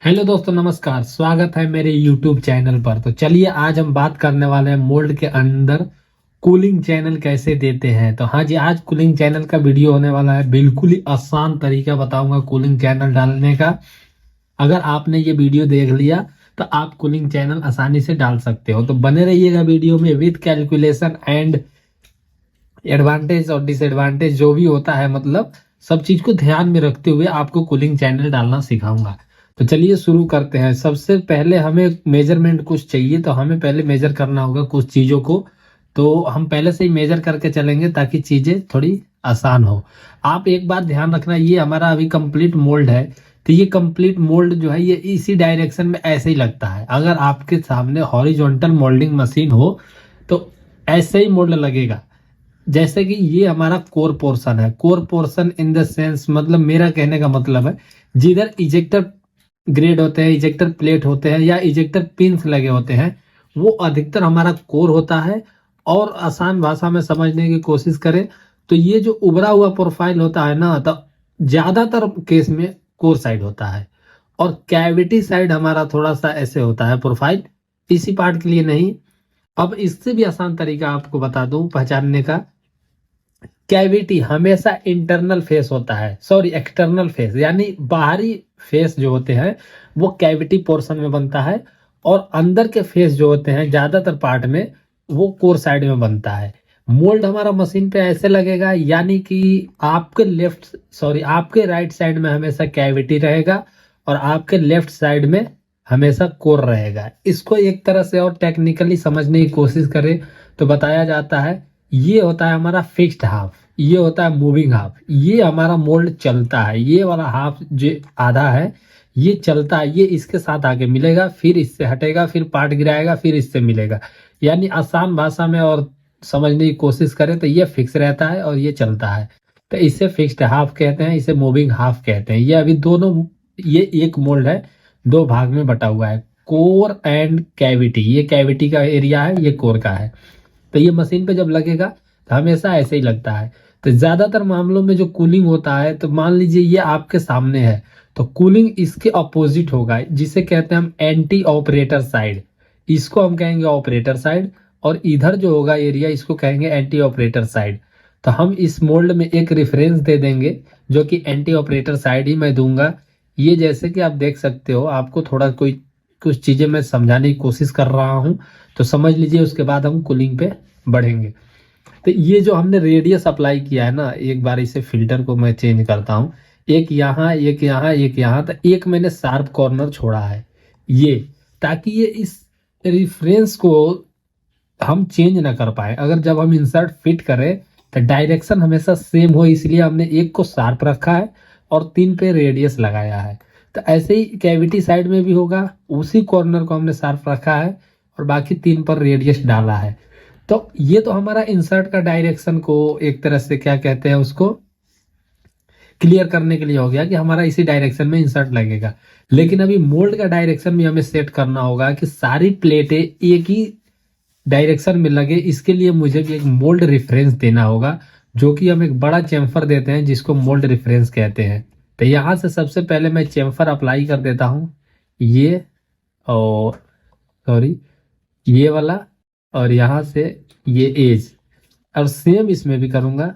Hello दोस्तों, नमस्कार। स्वागत है मेरे YouTube चैनल पर। तो चलिए आज हम बात करने वाले हैं मोल्ड के अंदर कूलिंग चैनल कैसे देते हैं। तो हाँ जी, आज कूलिंग चैनल का वीडियो होने वाला है। बिल्कुल ही आसान तरीका बताऊंगा कूलिंग चैनल डालने का। अगर आपने ये वीडियो देख लिया तो आप कूलिंग चैनल आसानी से डाल सकते हो। तो बने रहिएगा वीडियो में विद कैलकुलेशन एंड एडवांटेज और डिसएडवांटेज जो भी होता है, मतलब सब चीज को ध्यान में रखते हुए आपको कूलिंग चैनल डालना सिखाऊंगा। तो चलिए शुरू करते हैं। सबसे पहले हमें मेजरमेंट कुछ चाहिए, तो हमें पहले मेजर करना होगा कुछ चीजों को। तो हम पहले से ही मेजर करके चलेंगे ताकि चीजें थोड़ी आसान हो। आप एक बात ध्यान रखना, ये हमारा अभी कंप्लीट मोल्ड है। तो ये कंप्लीट मोल्ड जो है ये इसी डायरेक्शन में ऐसे ही लगता है। अगर आपके सामने हॉरिजॉन्टल मोल्डिंग मशीन हो तो ऐसे ही मोल्ड लगेगा। जैसे कि ये हमारा कोर पोर्शन है। Core portion in the sense, मतलब मेरा कहने का मतलब है जिधर इजेक्टर ग्रेड होते हैं, इजेक्टर प्लेट होते हैं या इजेक्टर पिंस लगे होते हैं, वो अधिकतर हमारा कोर होता है। और आसान भाषा में समझने की कोशिश करें तो ये जो उभरा हुआ प्रोफाइल होता है ना, तो ज्यादातर केस में कोर साइड होता है। और कैविटी साइड हमारा थोड़ा सा ऐसे होता है प्रोफाइल, इसी पार्ट के लिए नहीं। अब इससे भी आसान तरीका आपको बता दूं पहचानने का। कैविटी हमेशा इंटरनल फेस होता है, सॉरी एक्सटर्नल फेस, यानी बाहरी फेस जो होते हैं वो कैविटी पोर्शन में बनता है। और अंदर के फेस जो होते हैं ज्यादातर पार्ट में वो कोर साइड में बनता है। मोल्ड हमारा मशीन पे ऐसे लगेगा, यानी कि आपके आपके राइट साइड में हमेशा कैविटी रहेगा और आपके लेफ्ट साइड में हमेशा कोर रहेगा। इसको एक तरह से और टेक्निकली समझने की कोशिश करें तो बताया जाता है ये होता है हमारा फिक्स्ड हाफ, ये होता है मूविंग हाफ। ये हमारा मोल्ड चलता है, ये वाला हाफ जो आधा है ये चलता है, ये इसके साथ आगे मिलेगा, फिर इससे हटेगा, फिर पार्ट गिराएगा, फिर इससे मिलेगा। यानी आसान भाषा में और समझने की कोशिश करें तो ये फिक्स रहता है और ये चलता है। तो इसे फिक्स्ड हाफ कहते हैं, इसे मूविंग हाफ कहते हैं। ये अभी दोनों, ये एक मोल्ड है, दो भाग में बटा हुआ है, कोर एंड कैविटी। ये कैविटी का एरिया है, ये कोर का है। तो ये मशीन पे जब लगेगा तो हमेशा ऐसे ही लगता है। तो ज्यादातर मामलों में जो कूलिंग होता है, तो मान लीजिए ये आपके सामने है तो कूलिंग इसके अपोजिट होगा, जिसे कहते हैं हम एंटी ऑपरेटर साइड। इसको हम कहेंगे ऑपरेटर साइड, और इधर जो होगा एरिया इसको कहेंगे एंटी ऑपरेटर साइड। तो हम इस मोल्ड में एक रेफरेंस दे देंगे जो कि एंटी ऑपरेटर साइड ही मैं दूंगा। ये जैसे कि आप देख सकते हो, आपको थोड़ा कोई कुछ चीजें मैं समझाने की कोशिश कर रहा हूं तो समझ लीजिए, उसके बाद हम कूलिंग पे बढ़ेंगे। तो ये जो हमने रेडियस अप्लाई किया है ना, एक बार इसे फिल्टर को मैं चेंज करता हूँ। एक यहाँ, एक यहाँ, एक यहाँ, तो एक मैंने शार्प कॉर्नर छोड़ा है ये, ताकि ये इस रिफरेंस को हम चेंज ना कर पाए। अगर जब हम इंसर्ट फिट करें तो डायरेक्शन हमेशा सेम हो, इसलिए हमने एक को शार्प रखा है और तीन पे रेडियस लगाया है। तो ऐसे ही कैविटी साइड में भी होगा, उसी कॉर्नर को हमने शार्प रखा है और बाकी तीन पर रेडियस डाला है। तो ये तो हमारा इंसर्ट का डायरेक्शन को एक तरह से क्या कहते हैं, उसको क्लियर करने के लिए हो गया कि हमारा इसी डायरेक्शन में इंसर्ट लगेगा। लेकिन अभी मोल्ड का डायरेक्शन भी हमें सेट करना होगा कि सारी प्लेटें एक ही डायरेक्शन में लगे। इसके लिए मुझे भी एक मोल्ड रेफरेंस देना होगा, जो कि हम एक बड़ा चेम्फर देते हैं जिसको मोल्ड रेफरेंस कहते हैं। तो यहाँ से सबसे पहले मैं चेम्फर अप्लाई कर देता हूँ, ये, और सॉरी ये वाला, और यहाँ से ये एज, और सेम इसमें भी करूंगा।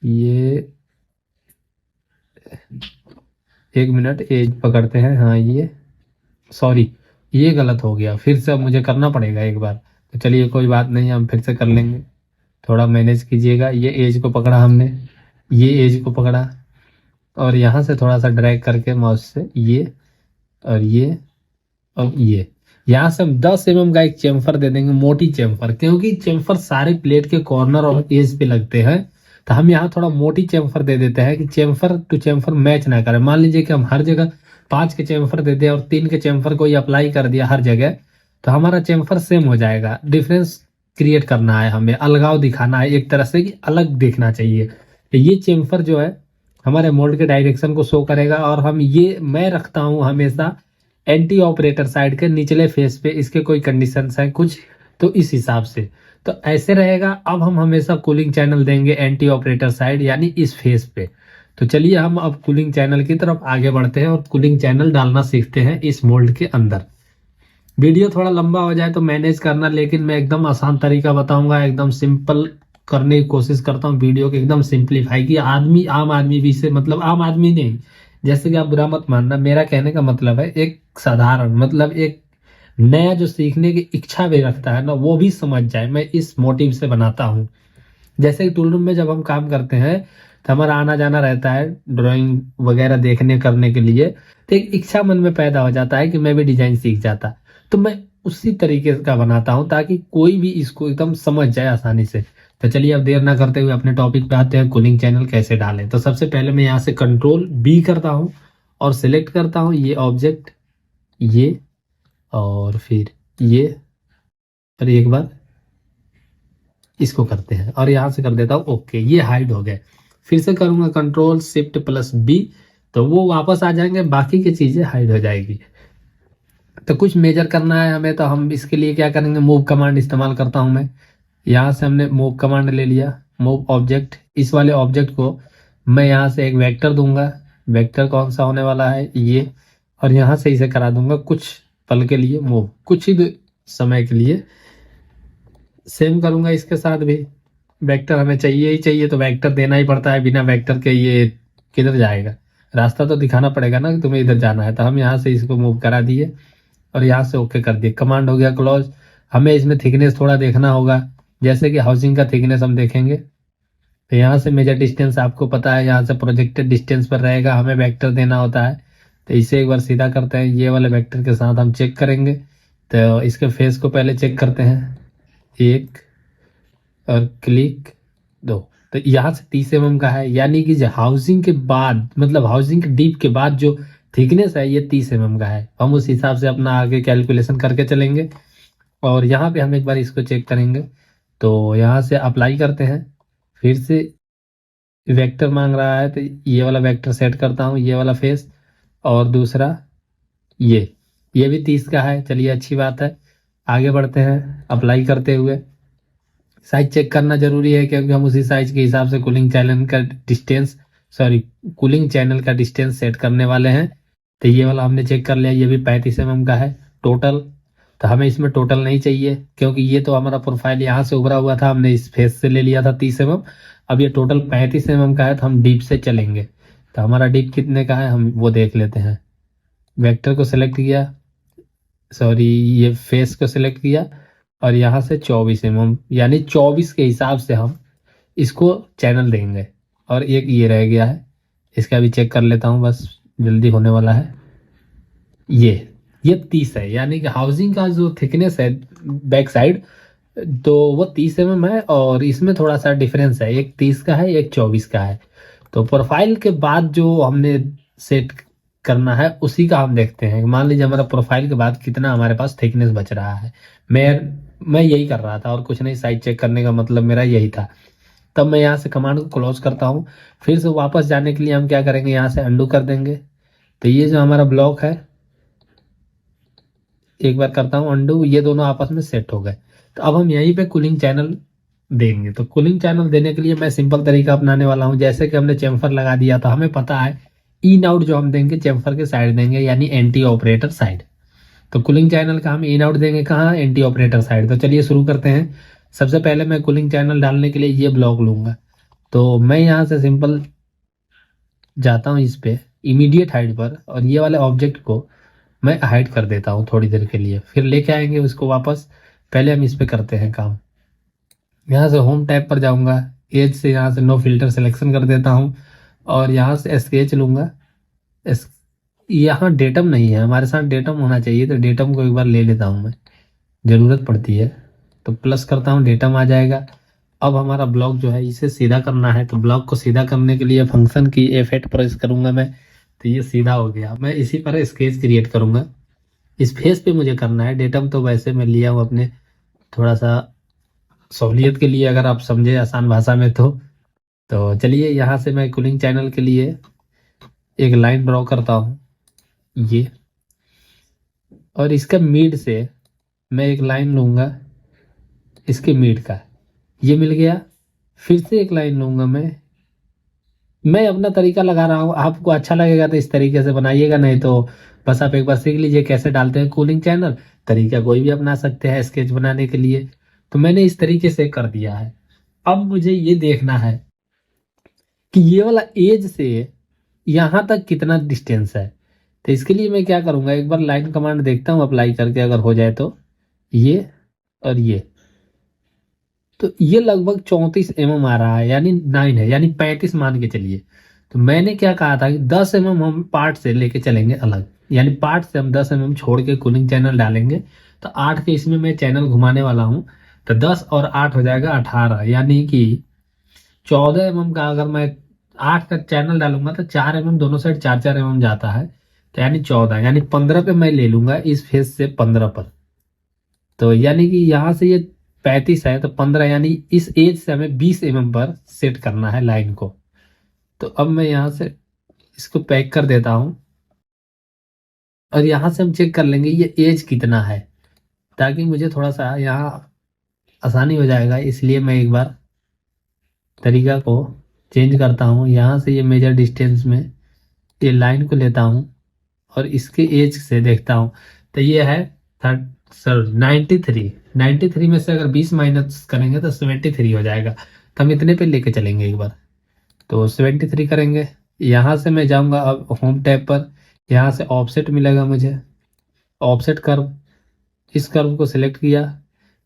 ये एक मिनट, एज पकड़ते हैं। हाँ ये, सॉरी ये गलत हो गया, फिर से अब मुझे करना पड़ेगा एक बार। तो चलिए कोई बात नहीं, हम फिर से कर लेंगे। थोड़ा मैनेज कीजिएगा। ये एज को पकड़ा हमने, ये एज को पकड़ा, और यहाँ से थोड़ा सा ड्रैग करके माउस से ये, और ये, और ये, यहाँ से हम 10 mm का एक चेम्फर दे देंगे, मोटी चेम्फर, क्योंकि चेम्फर सारे प्लेट के कॉर्नर और एज पे लगते हैं। तो हम यहाँ थोड़ा मोटी चेम्फर दे देते हैं कि चेम्फर टू चेम्फर मैच ना करे। मान लीजिए कि हम हर जगह 5 के चेम्फर दे दें और 3 के चेम्फर को ही अप्लाई कर दिया हर जगह, तो हमारा चेम्फर सेम हो जाएगा। डिफरेंस क्रिएट करना है, हमें अलगाव दिखाना है एक तरह से कि अलग दिखना चाहिए। तो ये चेम्फर जो है हमारे मोल्ड के डायरेक्शन को शो करेगा। और हम ये मैं रखता हूँ हमेशा एंटी ऑपरेटर साइड के निचले फेस पे। इसके कोई कंडीशंस हैं कुछ, तो इस हिसाब से तो ऐसे रहेगा। अब हम हमेशा कूलिंग चैनल देंगे एंटी ऑपरेटर साइड, यानी इस फेस पे। तो चलिए हम अब कूलिंग चैनल की तरफ आगे बढ़ते हैं और कूलिंग चैनल डालना सीखते हैं इस मोल्ड के अंदर। वीडियो थोड़ा लंबा हो जाए तो मैनेज करना, लेकिन मैं एकदम आसान तरीका बताऊंगा, एकदम सिंपल करने की कोशिश करता हूँ वीडियो को एकदम सिंपलीफाई, कि आदमी आम आदमी भी से, मतलब आम आदमी नहीं, जैसे कि आप बुरा मत मानना, मेरा कहने का मतलब है एक साधारण, मतलब एक नया जो सीखने की इच्छा भी रखता है ना, वो भी समझ जाए, मैं इस मोटिव से बनाता हूँ। जैसे कि टूल रूम में जब हम काम करते हैं तो हमारा आना जाना रहता है ड्राइंग वगैरह देखने करने के लिए, तो एक इच्छा मन में पैदा हो जाता है कि मैं भी डिजाइन सीख जाता। तो मैं उसी तरीके का बनाता हूँ ताकि कोई भी इसको एकदम समझ जाए आसानी से। तो चलिए अब देर ना करते हुए अपने टॉपिक पे आते हैं, कूलिंग चैनल कैसे डालें। तो सबसे पहले मैं यहाँ से कंट्रोल B करता हूँ और सिलेक्ट करता हूँ ये ऑब्जेक्ट, ये, और फिर ये, और एक बार इसको करते हैं और यहां से कर देता हूं ओके, ये हाइड हो गए। फिर से करूंगा Ctrl+Shift+B, तो वो वापस आ जाएंगे, बाकी की चीजें हाइड हो जाएगी। तो कुछ मेजर करना है हमें, तो हम इसके लिए क्या करेंगे, मूव कमांड इस्तेमाल करता हूं मैं। यहाँ से हमने मूव कमांड ले लिया, मूव ऑब्जेक्ट, इस वाले ऑब्जेक्ट को मैं यहाँ से एक वेक्टर दूंगा। वेक्टर कौन सा होने वाला है, ये, और यहाँ से इसे करा दूंगा कुछ पल के लिए मूव, कुछ ही समय के लिए। सेम करूंगा इसके साथ भी, वेक्टर हमें चाहिए ही चाहिए, तो वेक्टर देना ही पड़ता है, बिना वेक्टर के ये किधर जाएगा, रास्ता तो दिखाना पड़ेगा ना कि तुम्हें इधर जाना है। तो हम यहाँ से इसको मूव करा दिए और यहाँ से ओके कर दिए, कमांड हो गया क्लोज। हमें इसमें थिकनेस थोड़ा देखना होगा, जैसे कि हाउसिंग का थिकनेस हम देखेंगे, तो यहाँ से मेजर डिस्टेंस आपको पता है, यहाँ से प्रोजेक्टेड डिस्टेंस पर रहेगा, हमें वेक्टर देना होता है। तो इसे एक बार सीधा करते हैं, ये वाले वेक्टर के साथ हम चेक करेंगे। तो इसके फेस को पहले चेक करते हैं, एक और क्लिक, दो। तो यहाँ से 30 mm का है, यानी कि जो हाउसिंग के बाद, मतलब हाउसिंग के डीप के बाद जो थिकनेस है ये 30 mm का है। हम उस हिसाब से अपना आगे कैलकुलेशन करके चलेंगे। और यहाँ पे हम एक बार इसको चेक करेंगे, तो यहाँ से अप्लाई करते हैं, फिर से वेक्टर मांग रहा है, तो ये वाला वेक्टर सेट करता हूँ, ये वाला फेस, और दूसरा ये भी 30 का है। चलिए अच्छी बात है, आगे बढ़ते हैं अप्लाई करते हुए। साइज चेक करना जरूरी है, क्योंकि हम उसी साइज के हिसाब से कूलिंग चैनल का डिस्टेंस, सॉरी, कूलिंग चैनल का डिस्टेंस सेट करने वाले हैं। तो ये वाला हमने चेक कर लिया, ये भी 35 mm का है टोटल। तो हमें इसमें टोटल नहीं चाहिए, क्योंकि ये तो हमारा प्रोफाइल यहाँ से उभरा हुआ था, हमने इस फेस से ले लिया था 30 mm। अब ये टोटल 35 mm का है, तो हम डीप से चलेंगे। तो हमारा डीप कितने का है हम वो देख लेते हैं। वेक्टर को सिलेक्ट किया, सॉरी, ये फेस को सिलेक्ट किया, और यहाँ से 24 mm, यानी 24 के हिसाब से हम इसको चैनल देंगे। और एक ये रह गया है, इसका भी चेक कर लेता हूँ, बस जल्दी होने वाला है। ये 30 है, यानी कि हाउसिंग का जो थिकनेस है बैक साइड, तो वो 30 mm है, और इसमें थोड़ा सा डिफरेंस है, एक 30 का है एक 24 का है। तो प्रोफाइल के बाद जो हमने सेट करना है उसी का हम देखते हैं। मान लीजिए हमारा प्रोफाइल के बाद कितना हमारे पास थिकनेस बच रहा है। मैं यही कर रहा था और कुछ नहीं, साइज चेक करने का मतलब मेरा यही था। तब मैं यहाँ से कमांड को क्लोज करता हूँ। फिर से वापस जाने के लिए हम क्या करेंगे, यहाँ से अंडू कर देंगे। तो ये जो हमारा ब्लॉक है, एक बार करता हूँ अंडू, ये दोनों आपस में सेट हो गए। तो अब हम यहीं पे कूलिंग चैनल देंगे। तो कूलिंग चैनल देने के लिए मैं सिंपल तरीका अपनाने वाला हूँ। जैसे कि हमने चेम्फर लगा दिया था, हमें पता है इन आउट जो हम देंगे चेम्फर के साइड देंगे, यानी एंटी ऑपरेटर साइड। तो कूलिंग चैनल का हम इन आउट देंगे कहाँ, एंटी ऑपरेटर साइड। तो चलिए शुरू करते हैं। सबसे पहले मैं कूलिंग चैनल डालने के लिए ये ब्लॉक लूंगा। तो मैं यहाँ से सिंपल जाता हूँ इस पे इमीडिएट हाइड पर, और ये वाले ऑब्जेक्ट को मैं हाइड कर देता हूँ थोड़ी देर के लिए, फिर लेके आएंगे उसको वापस। पहले हम इस पे करते हैं काम। यहाँ से होम टैब पर जाऊंगा, एज से यहाँ से नो फिल्टर सिलेक्शन कर देता हूँ, और यहाँ से स्केच लूंगा। इस यहाँ डेटम नहीं है हमारे साथ, डेटम होना चाहिए, तो डेटम को एक बार ले लेता हूँ मैं, ज़रूरत पड़ती है। तो प्लस करता हूँ, डेटम आ जाएगा। अब हमारा ब्लॉक जो है इसे सीधा करना है, तो ब्लॉक को सीधा करने के लिए फंक्शन की F8 प्रेस करूंगा मैं, तो ये सीधा हो गया। मैं इसी पर स्केच क्रिएट करूंगा, इस फेस पे मुझे करना है। डेटम तो वैसे मैं लिया हूँ अपने थोड़ा सा सहूलियत के लिए, अगर आप समझे आसान भाषा में तो चलिए यहाँ से मैं कूलिंग चैनल के लिए एक लाइन ड्रॉ करता हूँ, ये, और इसका मिड से मैं एक लाइन लूंगा, इसके मिड का, ये मिल गया। फिर से एक लाइन लूंगा मैं मैं अपना तरीका लगा रहा हूँ, आपको अच्छा लगेगा तो इस तरीके से बनाइएगा, नहीं तो बस आप एक बार सीख लीजिए कैसे डालते हैं कूलिंग चैनल। तरीका कोई भी अपना सकते हैं स्केच बनाने के लिए। तो मैंने इस तरीके से कर दिया है। अब मुझे ये देखना है कि ये वाला एज से यहाँ तक कितना डिस्टेंस है। तो इसके लिए मैं क्या करूँगा, एक बार लाइन कमांड देखता हूँ अप्लाई करके, अगर हो जाए तो ये और ये, तो ये लगभग 34 mm आ रहा है, यानी 9 है, यानी 35 मान के चलिए। तो मैंने क्या कहा था कि 10 mm हम पार्ट से लेके चलेंगे अलग, यानी पार्ट से हम 10 mm छोड़ के कूलिंग चैनल डालेंगे। तो 8 के इसमें मैं चैनल घुमाने वाला हूँ। तो 10 और 8 हो जाएगा 18, यानी कि 14 mm का अगर मैं 8 का चैनल डालूंगा तो 4 mm दोनों साइड 4 4 mm जाता है। तो यानी 14, यानी 15 पे मैं ले लूंगा, इस फेज से 15 पर। तो यानी कि यहाँ से ये 35 है, तो 15, यानी इस एज से हमें 20 mm पर सेट करना है लाइन को। तो अब मैं यहाँ से इसको पैक कर देता हूँ, और यहाँ से हम चेक कर लेंगे ये एज कितना है, ताकि मुझे थोड़ा सा यहाँ आसानी हो जाएगा। इसलिए मैं एक बार तरीका को चेंज करता हूँ, यहाँ से ये मेजर डिस्टेंस में ये लाइन को लेता हूँ और इसके एज से देखता हूँ। तो ये है 93। 93 में से अगर 20 माइनस करेंगे तो 73 हो जाएगा। तो हम इतने पे लेके चलेंगे एक बार। तो 73 करेंगे। यहाँ से मैं जाऊँगा अब होम टैब पर, यहाँ से ऑफसेट मिलेगा मुझे, ऑफसेट कर्व, इस कर्व को सिलेक्ट किया।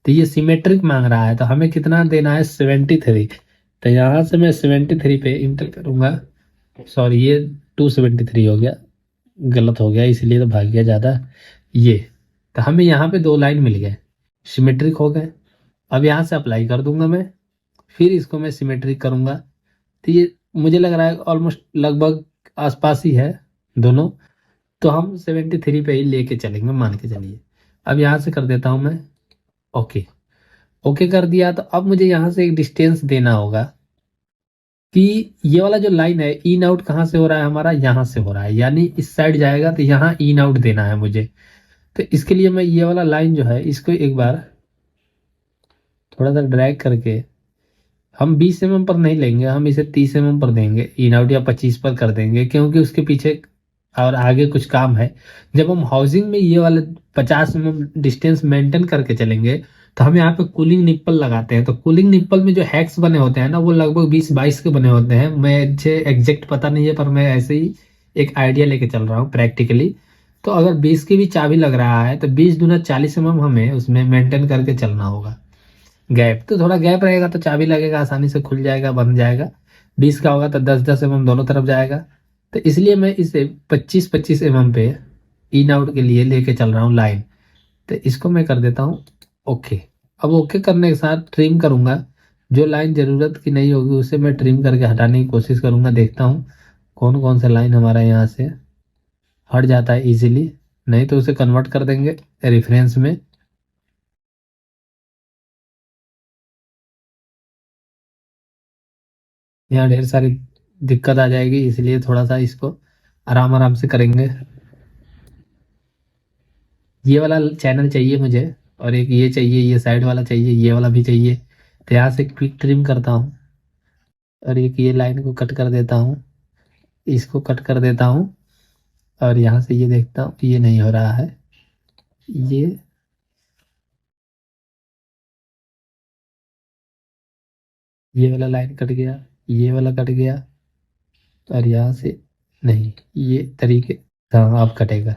तो ये सिमेट्रिक मांग रहा है, तो हमें कितना देना है, 73। तो यहाँ से मैं 73 पे इंटर करूँगा। सॉरी, ये 273 हो गया, गलत हो गया, इसलिए तो भाग गया ज़्यादा ये। तो हमें यहाँ पे 2 लाइन मिल गए, सिमेट्रिक हो गए। अब यहाँ से अप्लाई कर दूंगा मैं, फिर इसको मैं सिमेट्रिक करूँगा। तो ये मुझे लग रहा है ऑलमोस्ट लगभग आसपास ही है दोनों। तो हम 73 पे ही लेके चलेंगे, मान के चलिए। अब यहाँ से कर देता हूँ मैं ओके। ओके कर दिया। तो अब मुझे यहाँ से एक डिस्टेंस देना होगा कि ये वाला जो लाइन है, इन आउट कहाँ से हो रहा है हमारा, यहाँ से हो रहा है, यानी इस साइड जाएगा तो यहाँ इन आउट देना है मुझे। तो इसके लिए मैं ये वाला लाइन जो है इसको एक बार थोड़ा सा ड्रैग करके, हम 20 mm पर नहीं लेंगे, हम इसे 30 mm पर देंगे इन आउट, या 25 पर कर देंगे, क्योंकि उसके पीछे और आगे कुछ काम है। जब हम हाउसिंग में ये वाले 50 mm डिस्टेंस मेंटेन करके चलेंगे, तो हम यहाँ पे कूलिंग निप्पल लगाते हैं। तो कूलिंग निप्पल में जो हैक्स बने होते हैं ना, वो लगभग 20-22 के बने होते हैं। मुझे एग्जैक्ट पता नहीं है, पर मैं ऐसे ही एक आइडिया लेके चल रहा हूँ प्रैक्टिकली। तो अगर 20 की भी चाबी लग रहा है, तो 20 दूना 40 mm हमें उसमें मेंटेन करके चलना होगा। गैप तो थोड़ा गैप रहेगा तो चाबी लगेगा, आसानी से खुल जाएगा, बंद जाएगा। 20 का होगा तो 10-10 mm दोनों तरफ जाएगा। तो इसलिए मैं इसे 25-25 mm पे इन आउट के लिए लेके चल रहा हूँ लाइन। तो इसको मैं कर देता हूँ ओके। अब ओके करने के साथ ट्रिम करूंगा, जो लाइन जरूरत की नहीं होगी उसे मैं ट्रिम करके हटाने की कोशिश करूंगा। देखता हूँ कौन कौन सा लाइन हमारा यहाँ से हट जाता है इजीली, नहीं तो उसे कन्वर्ट कर देंगे रेफरेंस में। यहाँ ढेर सारी दिक्कत आ जाएगी, इसलिए थोड़ा सा इसको आराम आराम से करेंगे। ये वाला चैनल चाहिए मुझे, और एक ये चाहिए, ये साइड वाला चाहिए, ये वाला भी चाहिए। तो यहाँ से क्विक ट्रिम करता हूँ, और एक ये लाइन को कट कर देता हूँ, इसको कट कर देता हूँ। और यहाँ से ये देखता हूँ ये नहीं हो रहा है, ये ये वाला लाइन कट गया, ये वाला कट गया, और यहाँ से नहीं, ये तरीके, हाँ अब कटेगा।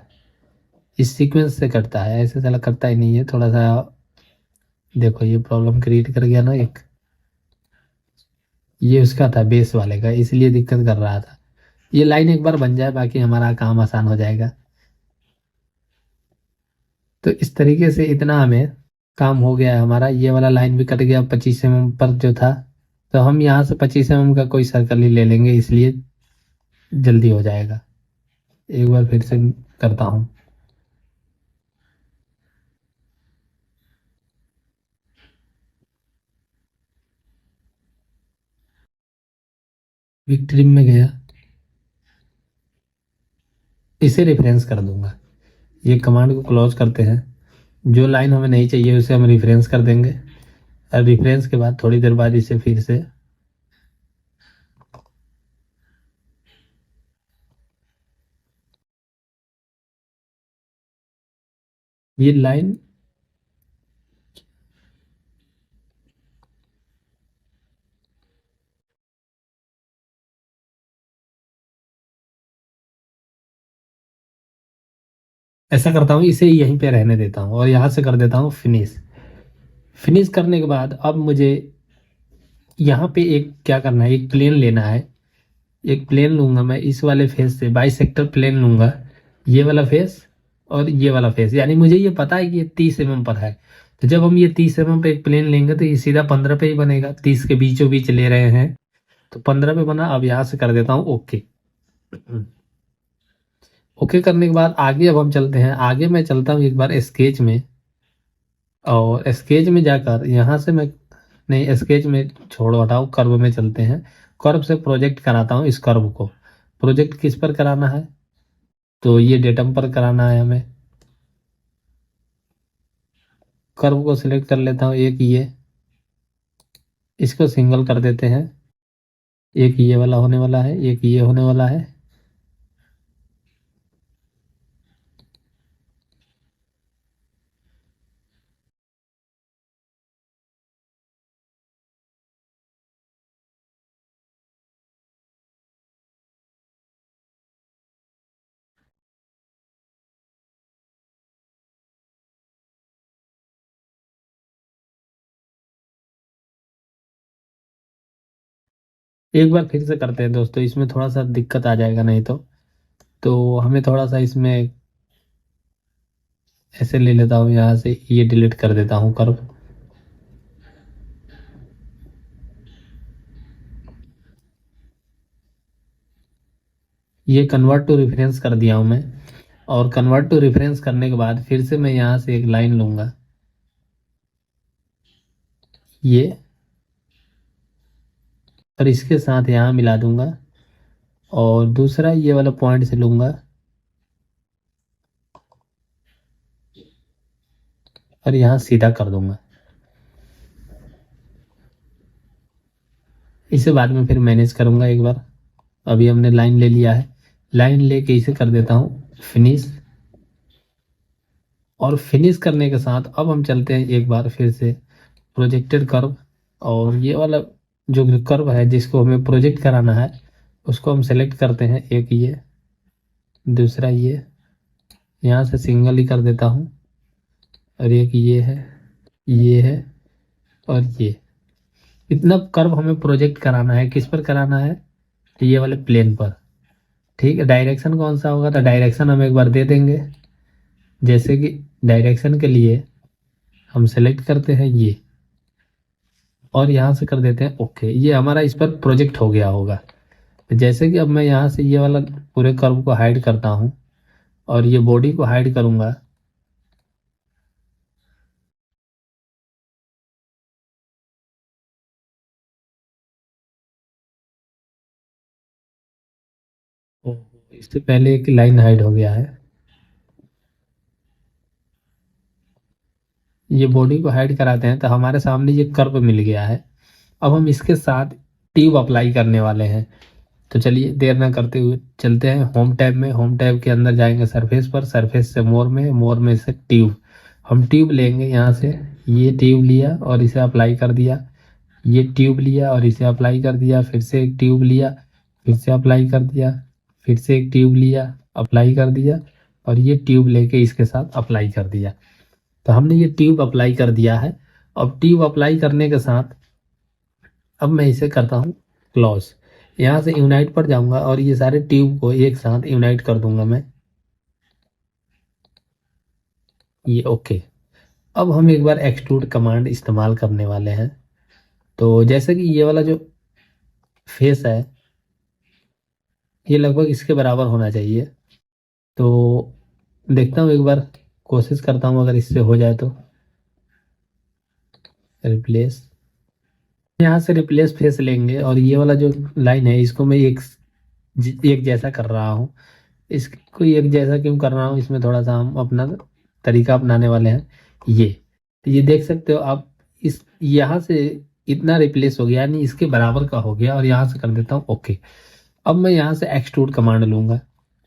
इस सीक्वेंस से कटता है, ऐसे साला कटता ही नहीं है थोड़ा सा। देखो ये प्रॉब्लम क्रिएट कर गया ना एक, ये उसका था बेस वाले का, इसलिए दिक्कत कर रहा था। ये लाइन एक बार बन जाए, बाकी हमारा काम आसान हो जाएगा। तो इस तरीके से इतना हमें काम हो गया है हमारा। ये वाला लाइन भी कट गया 25 mm पर जो था। तो हम यहाँ से 25 mm का कोई सर्कल ही ले लेंगे, इसलिए जल्दी हो जाएगा। एक बार फिर से करता हूँ। विक्ट्री में गया, इसे रेफरेंस कर दूंगा। ये कमांड को क्लोज करते हैं। जो लाइन हमें नहीं चाहिए उसे हम रेफरेंस कर देंगे, और रेफरेंस के बाद थोड़ी देर बाद इसे फिर से ये लाइन ऐसा करता हूँ, इसे यहीं पे रहने देता हूँ और यहाँ से कर देता हूँ फिनिश। फिनिश करने के बाद अब मुझे यहाँ पे एक क्या करना है, एक प्लेन लेना है। एक प्लेन लूंगा मैं इस वाले फेस से, बाइसेक्टर प्लेन लूंगा, ये वाला फेस और ये वाला फेस। यानी मुझे ये पता है कि ये 30 mm पर है, तो जब हम ये 30 mm पे एक प्लेन लेंगे तो ये सीधा 15 पे ही बनेगा। 30 के बीचों बीच ले रहे हैं तो 15 पे बना। अब यहाँ से कर देता हूँ ओके। ओके करने के बाद आगे अब हम चलते हैं। आगे मैं चलता हूँ एक बार स्केच में, और स्केच में जाकर यहाँ से मैं, नहीं स्केच में छोड़ो हटाओ, कर्व में चलते हैं। कर्व से प्रोजेक्ट कराता हूँ इस कर्व को। प्रोजेक्ट किस पर कराना है, तो ये डेटम पर कराना है हमें। कर्व को सिलेक्ट कर लेता हूँ, एक ये, इसको सिंगल कर देते हैं। एक ये वाला होने वाला है, एक ये होने वाला है। एक बार फिर से करते हैं दोस्तों, इसमें थोड़ा सा दिक्कत आ जाएगा नहीं तो हमें थोड़ा सा इसमें ऐसे ले लेता हूँ, यहाँ से ये डिलीट कर देता हूँ कर्व। ये कन्वर्ट टू रेफरेंस कर दिया हूँ मैं, और कन्वर्ट टू रेफरेंस करने के बाद फिर से मैं यहाँ से एक लाइन लूंगा, ये, और इसके साथ यहाँ मिला दूंगा, और दूसरा ये वाला पॉइंट से लूंगा और यहाँ सीधा कर दूंगा। इसे बाद में फिर मैनेज करूंगा एक बार। अभी हमने लाइन ले लिया है, लाइन लेके इसे कर देता हूँ फिनिश। और फिनिश करने के साथ अब हम चलते हैं एक बार फिर से प्रोजेक्टेड कर्व, और ये वाला जो कर्व है जिसको हमें प्रोजेक्ट कराना है उसको हम सेलेक्ट करते हैं। एक ये, दूसरा ये, यहाँ से सिंगल ही कर देता हूँ, और एक ये है और ये। इतना कर्व हमें प्रोजेक्ट कराना है, किस पर कराना है, ये वाले प्लेन पर। ठीक है, डायरेक्शन कौन सा होगा, तो डायरेक्शन हम एक बार दे देंगे। जैसे कि डायरेक्शन के लिए हम सेलेक्ट करते हैं ये, और यहाँ से कर देते हैं ओके। ये हमारा इस पर प्रोजेक्ट हो गया होगा। तो जैसे कि अब मैं यहाँ से ये वाला पूरे कर्व को हाइड करता हूँ और ये बॉडी को हाइड करूँगा। इससे पहले एक लाइन हाइड हो गया है। ये बॉडी को हाइड कराते हैं तो हमारे सामने ये कर्व मिल गया है। अब हम इसके साथ ट्यूब अप्लाई करने वाले हैं। तो चलिए देर ना करते हुए चलते हैं होम टैब में। होम टैब के अंदर जाएंगे सरफेस पर, सरफेस से मोर में से ट्यूब। हम ट्यूब लेंगे यहाँ से, ये ट्यूब लिया और इसे अप्लाई कर दिया, ये ट्यूब लिया और इसे अप्लाई कर दिया, फिर से एक ट्यूब लिया, फिर से अप्लाई कर दिया, फिर से एक ट्यूब लिया, अप्लाई कर दिया, और ये ट्यूब लेके इसके साथ अप्लाई कर दिया। तो हमने ये ट्यूब अप्लाई कर दिया है। अब ट्यूब अप्लाई करने के साथ अब मैं इसे करता हूँ क्लॉज। यहाँ से यूनाइट पर जाऊंगा और ये सारे ट्यूब को एक साथ यूनाइट कर दूंगा मैं, ये ओके। अब हम एक बार एक्सट्रूड कमांड इस्तेमाल करने वाले हैं। तो जैसे कि ये वाला जो फेस है ये लगभग इसके बराबर होना चाहिए। तो देखता हूँ एक बार, कोशिश करता हूँ अगर इससे हो जाए तो। रिप्लेस, यहाँ से रिप्लेस फेस लेंगे और ये वाला जो लाइन है इसको मैं एक जैसा कर रहा हूँ। इसको एक जैसा क्यों कर रहा हूँ, इसमें थोड़ा सा हम अपना तरीका अपनाने वाले हैं। ये तो ये देख सकते हो आप, इस यहाँ से इतना रिप्लेस हो गया, यानी इसके बराबर का हो गया, और यहाँ से कर देता हूँ ओके। अब मैं यहाँ से एक्सट्रूड कमांड लूंगा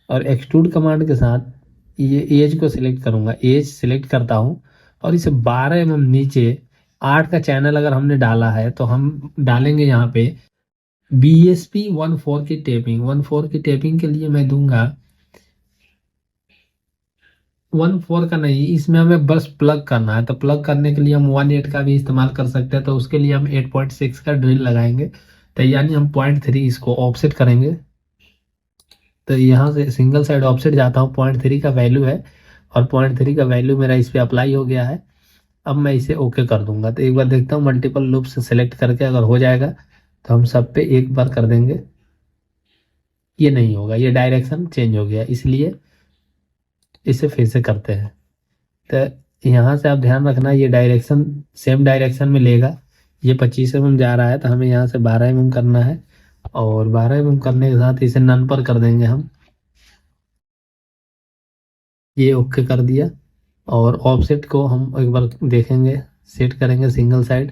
और एक्सट्रूड कमांड के साथ ये एज को सिलेक्ट करूंगा, एज सिलेक्ट करता हूँ और इसे 12 mm नीचे 8 का चैनल अगर हमने डाला है तो हम डालेंगे यहाँ पे BSP 1/4 की टेपिंग। 1/4 की टेपिंग के लिए मैं दूंगा 1/4 का नहीं, इसमें हमें बस प्लग करना है। तो प्लग करने के लिए हम 1/8 का भी इस्तेमाल कर सकते हैं। तो उसके लिए हम 8.6 का ड्रिल लगाएंगे। तो यानी हम 0.3 इसको ऑफसेट करेंगे। तो यहाँ से सिंगल साइड ऑफसेट जाता हूँ, 0.3 का वैल्यू है और 0.3 का वैल्यू मेरा इस पे अप्लाई हो गया है। अब मैं इसे ओके कर दूंगा। तो एक बार देखता हूँ मल्टीपल लूप से सेलेक्ट करके अगर हो जाएगा तो हम सब पे एक बार कर देंगे। ये नहीं होगा, ये डायरेक्शन चेंज हो गया, इसलिए इसे फिर से करते हैं। तो यहाँ से आप ध्यान रखना, ये डायरेक्शन सेम डायरेक्शन में लेगा। ये 25 mm जा रहा है तो हमें यहाँ से 12 mm करना है और 12 mm करने के साथ इसे नन पर कर देंगे हम। ये ओके कर दिया और ऑफसेट को हम एक बार देखेंगे, सेट करेंगे सिंगल साइड।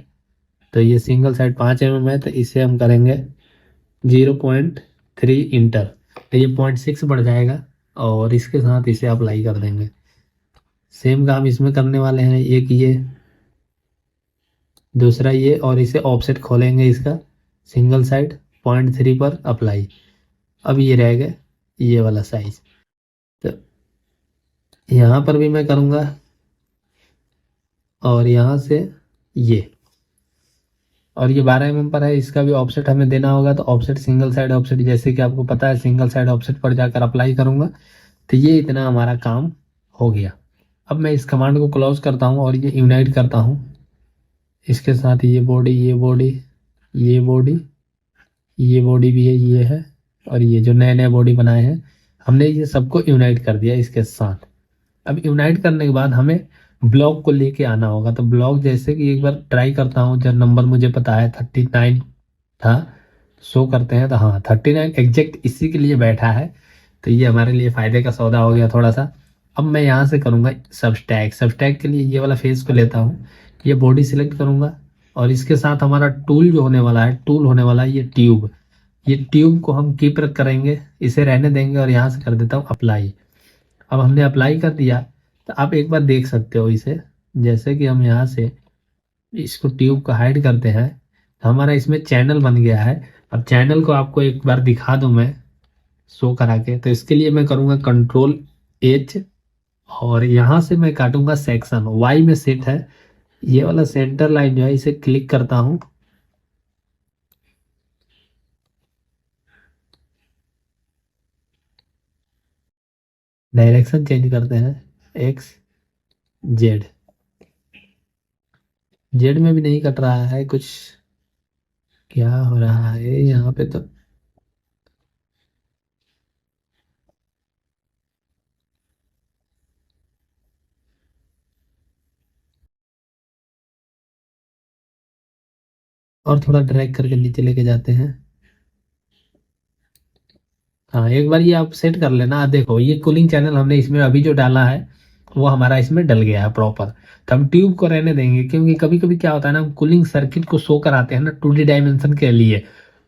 तो ये सिंगल साइड 5 mm है तो इसे हम करेंगे 0.3 इंटर। तो ये 0.6 बढ़ जाएगा और इसके साथ इसे अप्लाई कर देंगे। सेम काम इसमें करने वाले हैं, एक ये दूसरा ये, और इसे ऑफसेट खोलेंगे इसका सिंगल साइड 0.3 पर अप्लाई। अब ये रहेगा ये वाला साइज। तो यहाँ पर भी मैं करूँगा और यहाँ से ये, और ये 12 mm पर है, इसका भी ऑफसेट हमें देना होगा। तो ऑफसेट सिंगल साइड ऑफसेट जैसे कि आपको पता है सिंगल साइड ऑफसेट पर जाकर अप्लाई करूँगा। तो ये इतना हमारा काम हो गया। अब मैं इस कमांड को क्लोज करता हूँ और ये यूनाइट करता हूँ इसके साथ। ये बॉडी, ये बॉडी, ये बॉडी, ये बॉडी भी है, ये है, और ये जो नए नए बॉडी बनाए हैं हमने ये सबको यूनाइट कर दिया इसके साथ। अब यूनाइट करने के बाद हमें ब्लॉक को लेके आना होगा। तो ब्लॉक जैसे कि एक बार ट्राई करता हूँ, जब नंबर मुझे पता है 39 था, शो करते हैं तो हाँ 39 एग्जैक्ट इसी के लिए बैठा है। तो ये हमारे लिए फायदे का सौदा हो गया थोड़ा सा। अब मैं यहाँ से करूँगा सबस्टैक। सबस्टैक के लिए ये वाला फेस को लेता हूँ, ये बॉडी सिलेक्ट करूँगा और इसके साथ हमारा टूल जो होने वाला है, टूल होने वाला है ये ट्यूब। ये ट्यूब को हम कीप रख करेंगे, इसे रहने देंगे और यहाँ से कर देता हूँ अप्लाई। अब हमने अप्लाई कर दिया तो आप एक बार देख सकते हो इसे, जैसे कि हम यहाँ से इसको ट्यूब को हाइड करते हैं तो हमारा इसमें चैनल बन गया है। अब चैनल को आपको एक बार दिखा दूं मैं शो करा के। तो इसके लिए मैं करूँगा Ctrl+H और यहाँ से मैं काटूंगा सेक्शन, वाई में सेट है। ये वाला सेंटर लाइन जो है इसे क्लिक करता हूँ, डायरेक्शन चेंज करते हैं एक्स जेड। जेड में भी नहीं कट रहा है कुछ, क्या हो रहा है यहाँ पे। तो और थोड़ा ड्रैग करके नीचे लेके जाते हैं। हाँ एक बार ये आप सेट कर लेना। देखो ये कूलिंग चैनल हमने इसमें अभी जो डाला है वो हमारा इसमें डल गया है प्रॉपर। तो हम ट्यूब को रहने देंगे, क्योंकि कभी कभी क्या होता है ना, हम कूलिंग सर्किट को शो कराते हैं ना 2D डायमेंशन के लिए,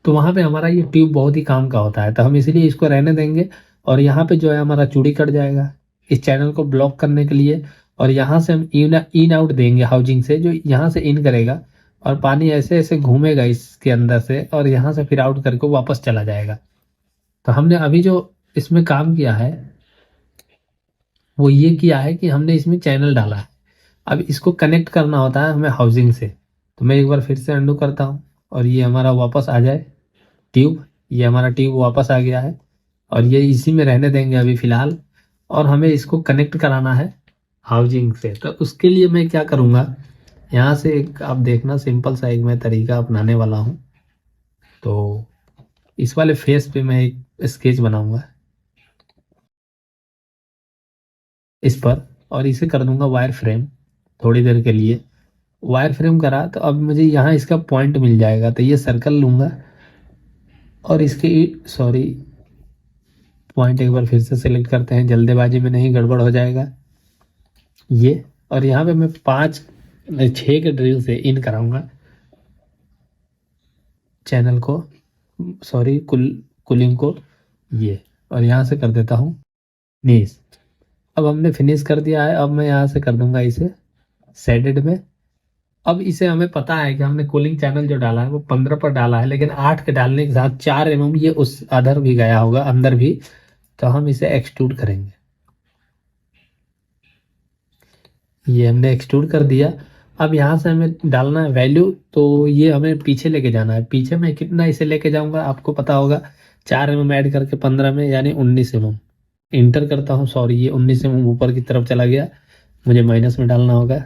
तो वहां पे हमारा ये ट्यूब बहुत ही काम का होता है। तो हम इसीलिए इसको रहने देंगे और यहाँ पे जो है हमारा चूड़ी कट जाएगा इस चैनल को ब्लॉक करने के लिए। और यहाँ से हम इन आउट देंगे हाउजिंग से, जो यहाँ से इन करेगा और पानी ऐसे ऐसे घूमेगा इसके अंदर से और यहाँ से फिर आउट करके वापस चला जाएगा। तो हमने अभी जो इसमें काम किया है वो ये किया है कि हमने इसमें चैनल डाला है। अब इसको कनेक्ट करना होता है हमें हाउसिंग से। तो मैं एक बार फिर से अंडू करता हूँ और ये हमारा वापस आ जाए ट्यूब। ये हमारा ट्यूब वापस आ गया है और ये इसी में रहने देंगे अभी फिलहाल। और हमें इसको कनेक्ट कराना है हाउसिंग से। तो उसके लिए मैं क्या करूँगा, यहाँ से एक आप देखना सिंपल सा एक मैं तरीका अपनाने वाला हूँ। तो इस वाले फेस पे मैं एक स्केच बनाऊंगा इस पर और इसे कर दूंगा वायर फ्रेम थोड़ी देर के लिए। वायर फ्रेम करा तो अब मुझे यहाँ इसका पॉइंट मिल जाएगा। तो ये सर्कल लूंगा और इसकी सॉरी पॉइंट एक बार फिर से सिलेक्ट करते हैं, जल्दबाजी में नहीं गड़बड़ हो जाएगा ये। और यहाँ पे मैं 6 के ड्रिल से इन कराऊंगा चैनल को, सॉरी कूलिंग को ये, और यहाँ से कर देता हूँ नीस। अब हमने फिनिश कर दिया है। अब मैं यहाँ से कर दूंगा इसे शेडेड में। अब इसे हमें पता है कि हमने कूलिंग चैनल जो डाला है वो 15 पर डाला है, लेकिन 8 के डालने के साथ 4 ये उस अदर भी गया होगा अंदर भी, तो हम इसे एक्सट्रूड करेंगे। ये हमने एक्सट्रूड कर दिया। अब यहाँ से हमें डालना है वैल्यू, तो ये हमें पीछे लेके जाना है। पीछे में कितना इसे लेके जाऊंगा आपको पता होगा, 4 ऐड करके 15 में यानी 19 इंटर करता हूँ, सॉरी ये 19 ऊपर की तरफ चला गया, मुझे माइनस में डालना होगा।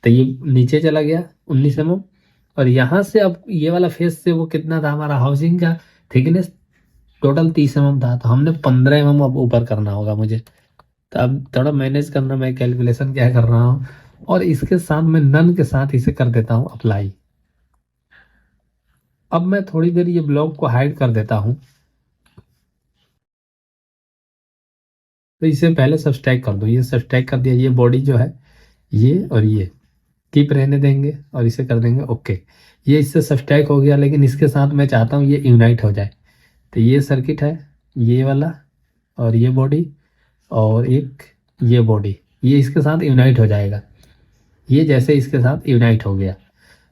तो ये नीचे चला गया 19 और यहाँ से अब ये वाला फेस से वो कितना था हमारा हाउसिंग का थिकनेस, टोटल 30 था, तो हमने 15 अब ऊपर करना होगा मुझे। तो अब थोड़ा मैनेज करना, मैं कैलकुलेशन क्या कर रहा हूँ, और इसके साथ मैं नन के साथ इसे कर देता हूँ अप्लाई। अब मैं थोड़ी देर ये ब्लॉक को हाइड कर देता हूँ। तो इसे पहले सब्सट्रैक्ट कर दो, ये सब्सट्रैक्ट कर दिया। ये बॉडी जो है ये और ये कीप रहने देंगे और इसे कर देंगे ओके। ये इससे सब्सट्रैक्ट हो गया, लेकिन इसके साथ मैं चाहता हूँ ये यूनाइट हो जाए। तो ये सर्किट है ये वाला, और ये बॉडी, और एक ये बॉडी, ये इसके साथ यूनाइट हो जाएगा। ये जैसे इसके साथ यूनाइट हो गया,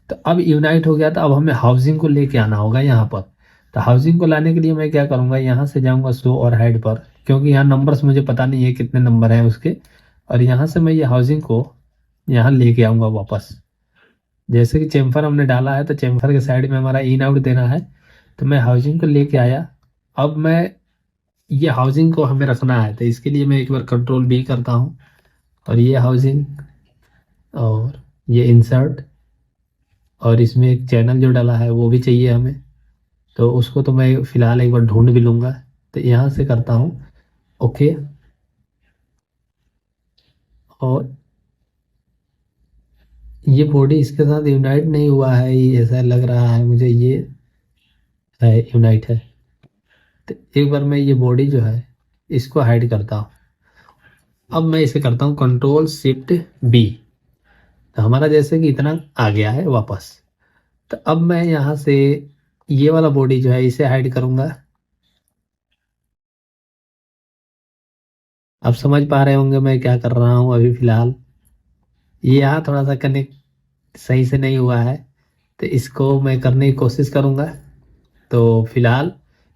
तो अब यूनाइट हो गया, तो अब हमें हाउसिंग को लेके आना होगा यहाँ पर। तो हाउसिंग को लाने के लिए मैं क्या करूँगा, यहाँ से जाऊँगा शो और हाइड पर, क्योंकि यहाँ नंबर्स मुझे पता नहीं है कितने नंबर हैं उसके, और यहाँ से मैं ये हाउसिंग को यहाँ लेके आऊँगा वापस। जैसे कि चेम्फर हमने डाला है, तो चेम्फर के साइड में हमारा इन आउट देना है, तो मैं हाउसिंग को लेके आया। अब मैं ये हाउसिंग को हमें रखना है, तो इसके लिए मैं एक बार कंट्रोल बी करता हूँ, और ये हाउसिंग और ये इंसर्ट, और इसमें एक चैनल जो डाला है वो भी चाहिए हमें, तो उसको तो मैं फिलहाल एक बार ढूंढ भी लूँगा। तो यहाँ से करता हूँ ओके, और ये बॉडी इसके साथ यूनाइट नहीं हुआ है, ये ऐसा लग रहा है मुझे, ये है यूनाइट है। तो एक बार मैं ये बॉडी जो है इसको हाइड करता हूँ। अब मैं इसे करता हूँ कंट्रोल शिफ्ट बी, तो हमारा जैसे कि इतना आ गया है वापस। तो अब मैं यहाँ से ये वाला बॉडी जो है इसे हाइड करूँगा। अब समझ पा रहे होंगे मैं क्या कर रहा हूँ अभी फिलहाल। ये यहाँ थोड़ा सा कनेक्ट सही से नहीं हुआ है, तो इसको मैं करने की कोशिश करूँगा। तो फिलहाल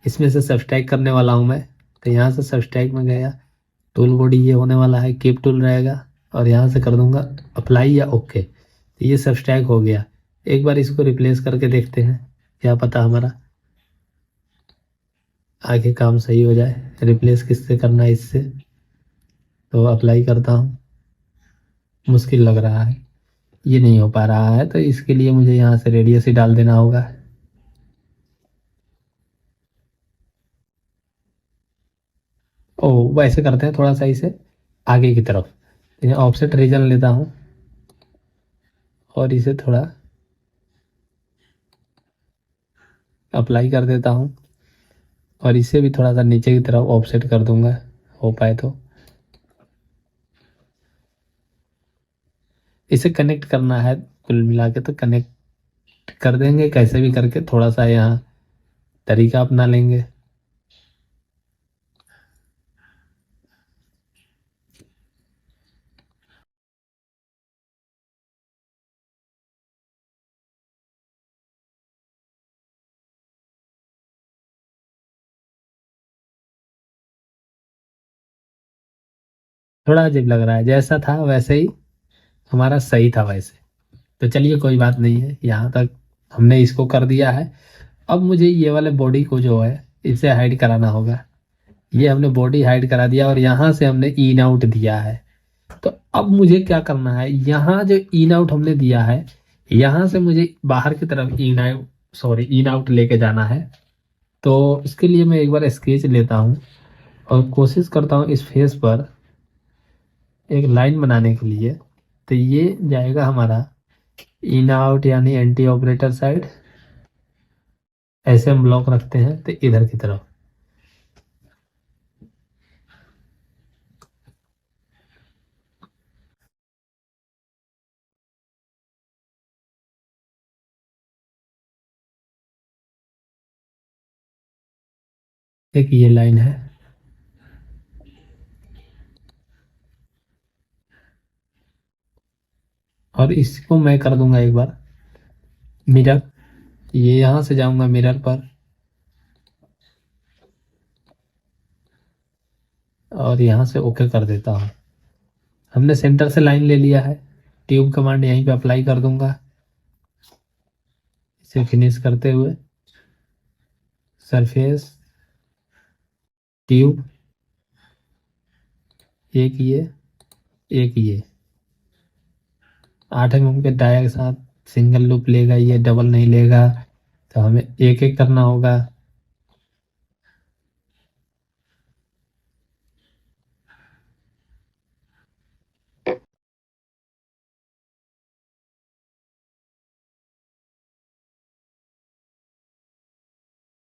इसमें से सब्सट्रैक्ट करने वाला हूँ मैं। तो यहाँ से सब्सट्रैक्ट में गया, टूल बॉडी ये होने वाला है, कीप टूल रहेगा, और यहाँ से कर दूंगा अप्लाई या ओके। तो ये सब्सट्रैक्ट हो गया। एक बार इसको रिप्लेस करके देखते हैं, क्या पता हमारा आगे काम सही हो जाए। रिप्लेस किससे करना है, इससे, तो अप्लाई करता हूँ। मुश्किल लग रहा है, ये नहीं हो पा रहा है, तो इसके लिए मुझे यहाँ से रेडियस ही डाल देना होगा। ओ वैसे करते हैं, थोड़ा सा इसे आगे की तरफ ऑफसेट रीजन लेता हूँ, और इसे थोड़ा अप्लाई कर देता हूँ, और इसे भी थोड़ा सा नीचे की तरफ ऑफसेट कर दूंगा हो पाए तो। इसे कनेक्ट करना है, कुल मिला के तो कनेक्ट कर देंगे कैसे भी करके, थोड़ा सा यहाँ तरीका अपना लेंगे। थोड़ा अजीब लग रहा है, जैसा था वैसे ही हमारा सही था वैसे। तो चलिए कोई बात नहीं है, यहाँ तक हमने इसको कर दिया है। अब मुझे ये वाले बॉडी को जो है इसे हाइड कराना होगा। ये हमने बॉडी हाइड करा दिया, और यहाँ से हमने इन आउट दिया है। तो अब मुझे क्या करना है, यहाँ जो इन आउट हमने दिया है, यहाँ से मुझे बाहर की तरफ in out, sorry in out लेके जाना है। तो इसके लिए मैं एक बार स्केच लेता हूँ, और कोशिश करता हूँ इस फेस पर एक लाइन बनाने के लिए। तो ये जाएगा हमारा इन आउट यानी एंटी ऑपरेटर साइड। ऐसे हम ब्लॉक रखते हैं, तो इधर की तरफ एक ये लाइन है। और इसको मैं कर दूंगा एक बार मिरर। ये यहां से जाऊंगा मिरर पर और यहां से ओके कर देता हूं। हमने सेंटर से लाइन ले लिया है। ट्यूब कमांड यहीं पे अप्लाई कर दूंगा। इसे फिनिश करते हुए सरफेस ट्यूब, एक ये 8 mm के डाया के साथ सिंगल लूप लेगा, ये डबल नहीं लेगा, तो हमें एक एक करना होगा।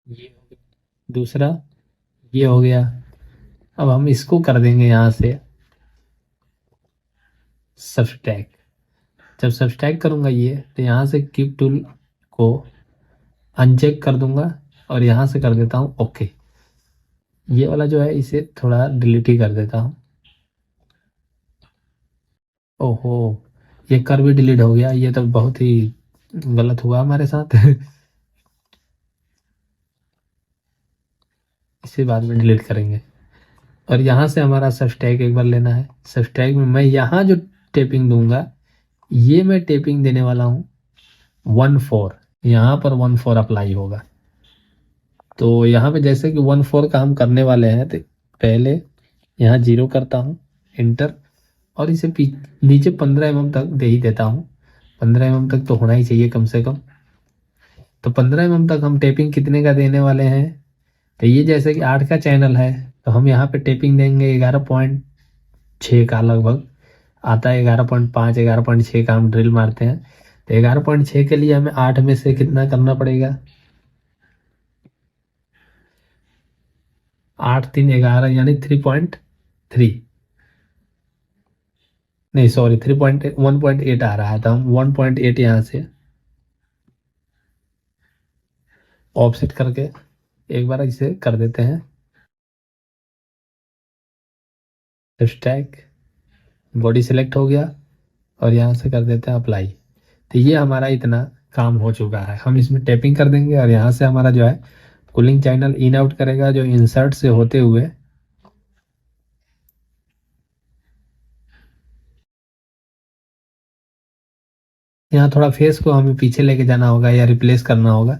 ये हो गया, दूसरा ये हो गया। अब हम इसको कर देंगे यहाँ से सब्सट्रैक्ट। जब सब्सट्रैक्ट करूंगा ये, तो यहाँ से कीप टूल को अनचेक कर दूंगा और यहाँ से कर देता हूँ ओके। ये वाला जो है इसे थोड़ा डिलीट ही कर देता हूँ। ओहो, ये कर भी डिलीट हो गया, ये तो बहुत ही गलत हुआ हमारे साथ। इसे बाद में डिलीट करेंगे। और यहाँ से हमारा सब्सट्रैक्ट एक बार लेना है। सब्सट्रैक्ट में मैं यहाँ जो टेपिंग दूंगा, ये मैं टेपिंग देने वाला हूँ 1/4। यहाँ पर 1/4 अप्लाई होगा। तो यहाँ पे जैसे कि 1/4 का हम करने वाले हैं, तो पहले यहाँ 0 करता हूँ, इंटर, और इसे नीचे 15 mm तक दे ही देता हूँ। 15 mm तक तो होना ही चाहिए कम से कम। तो 15 mm तक हम टेपिंग कितने का देने वाले हैं, तो ये जैसे कि 8 का चैनल है, तो हम यहाँ पे टेपिंग देंगे 11.6 का लगभग आता है। 11.5 11.6 का हम ड्रिल मारते हैं। तो 11.6 के लिए हमें 8 में से कितना करना पड़ेगा, 8 3 11 यानी 3.3, नहीं सॉरी 1.8 आ रहा है। तो हम 1.8 यहाँ से ऑफसेट करके एक बार इसे कर देते हैं स्टैक। बॉडी सिलेक्ट हो गया और यहाँ से कर देते हैं अप्लाई। तो ये हमारा इतना काम हो चुका है। हम इसमें टैपिंग कर देंगे और यहाँ से हमारा जो है कूलिंग चैनल इन आउट करेगा, जो इंसर्ट से होते हुए यहाँ थोड़ा फेस को हमें पीछे लेके जाना होगा या रिप्लेस करना होगा,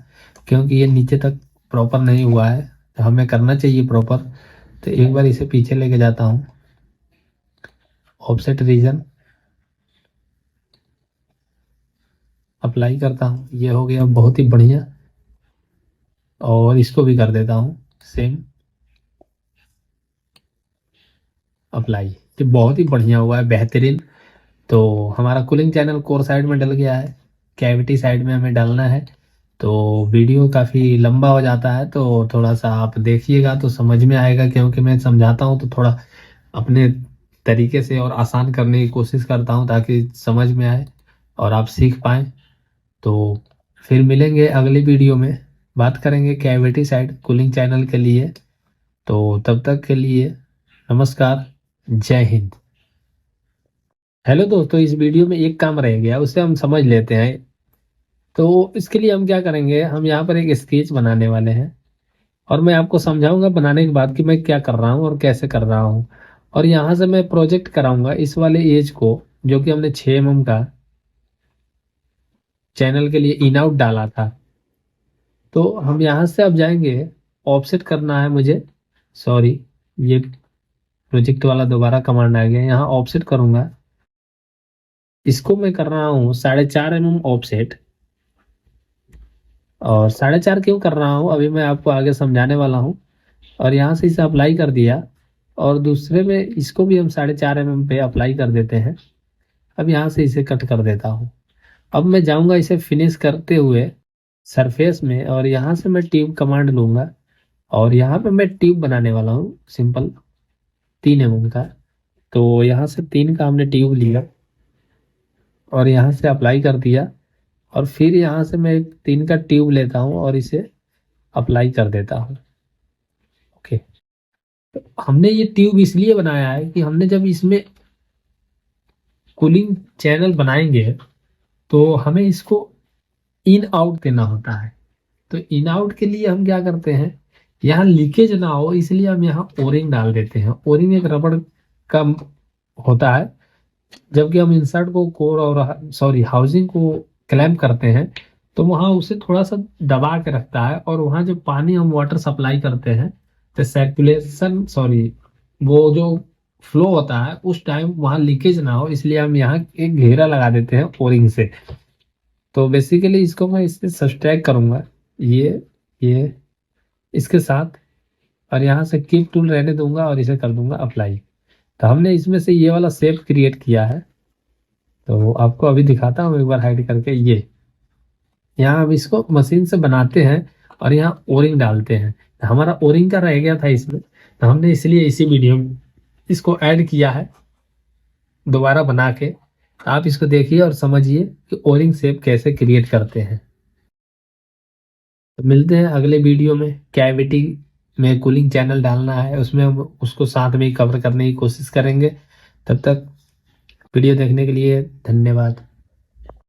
क्योंकि ये नीचे तक प्रॉपर नहीं हुआ है। तो हमें करना चाहिए प्रॉपर। तो एक बार इसे पीछे लेके जाता हूँ, ऑफसेट रीजन अप्लाई करता हूँ। ये हो गया बहुत ही बढ़िया। और इसको भी कर देता हूँ सेम अप्लाई। ये बहुत ही बढ़िया हुआ है, बेहतरीन। तो हमारा कूलिंग चैनल कोर साइड में डल गया है, कैविटी साइड में हमें डालना है। तो वीडियो काफ़ी लंबा हो जाता है, तो थोड़ा सा आप देखिएगा तो समझ में आएगा, क्योंकि मैं समझाता हूँ तो थोड़ा अपने तरीके से और आसान करने की कोशिश करता हूँ ताकि समझ में आए और आप सीख पाएँ। तो फिर मिलेंगे अगली वीडियो में, बात करेंगे कैविटी साइड कूलिंग चैनल के लिए। तो तब तक के लिए नमस्कार, जय हिंद। हेलो दोस्तों, इस वीडियो में एक काम रह गया, उसे हम समझ लेते हैं। तो इसके लिए हम क्या करेंगे, हम यहाँ पर एक स्केच बनाने वाले हैं और मैं आपको समझाऊंगा बनाने के बाद कि मैं क्या कर रहा हूँ और कैसे कर रहा हूँ। और यहाँ से मैं प्रोजेक्ट कराऊंगा इस वाले एज को, जो कि हमने 6 mm का चैनल के लिए इन आउट डाला था। तो हम यहाँ से अब जाएंगे, ऑफसेट करना है मुझे, सॉरी ये प्रोजेक्ट वाला दोबारा कमांड आ गया। यहाँ ऑफसेट करूंगा, इसको मैं कर रहा हूँ 4.5 mm ऑफसेट। और 4.5 क्यों कर रहा हूँ अभी मैं आपको आगे समझाने वाला हूँ। और यहाँ से इसे अप्लाई कर दिया और दूसरे में इसको भी हम 4.5 mm पे अप्लाई कर देते हैं। अब यहाँ से इसे कट कर देता हूँ। अब मैं जाऊँगा इसे फिनिश करते हुए सरफेस में, और यहाँ से मैं ट्यूब कमांड लूँगा और यहाँ पे मैं ट्यूब बनाने वाला हूँ सिंपल 3 mm का। तो यहाँ से 3 का हमने ट्यूब लिया और यहाँ से अप्लाई कर दिया। और फिर यहाँ से मैं 3 का ट्यूब लेता हूँ और इसे अप्लाई कर देता हूँ। ओके, तो हमने ये ट्यूब इसलिए बनाया है कि हमने जब इसमें कूलिंग चैनल बनाएंगे तो हमें इसको इन आउट देना होता है। तो इन आउट के लिए हम क्या करते हैं, यहाँ लीकेज ना हो इसलिए हम यहाँ ओरिंग डाल देते हैं। ओरिंग एक रबड़ का होता है। जबकि हम इंसर्ट को कोर और हाउसिंग को क्लैंप करते हैं तो वहां उसे थोड़ा सा दबा के रखता है, और वहां जो पानी हम वाटर सप्लाई करते हैं तो सर्कुलेशन वो जो फ्लो होता है उस टाइम वहां लीकेज ना हो, इसलिए हम यहाँ एक घेरा लगा देते हैं ओरिंग से। तो बेसिकली इसको मैं इससे सब्सट्रैक्ट करूंगा, ये इसके साथ, और यहाँ से कीप टूल रहने दूंगा और इसे कर दूंगा अप्लाई। तो हमने इसमें से ये वाला शेप क्रिएट किया है। तो आपको अभी दिखाता हूँ एक बार हाइड करके। ये यहाँ हम इसको मशीन से बनाते हैं और यहाँ ओरिंग डालते हैं। हमारा ओरिंग का रह गया था इसमें, तो हमने इसलिए इसी वीडियो में इसको ऐड किया है दोबारा बना के। आप इसको देखिए और समझिए कि ओरिंग शेप कैसे क्रिएट करते हैं। तो मिलते हैं अगले वीडियो में। कैविटी में कूलिंग चैनल डालना है, उसमें हम उसको साथ में ही कवर करने की कोशिश करेंगे। तब तक वीडियो देखने के लिए धन्यवाद।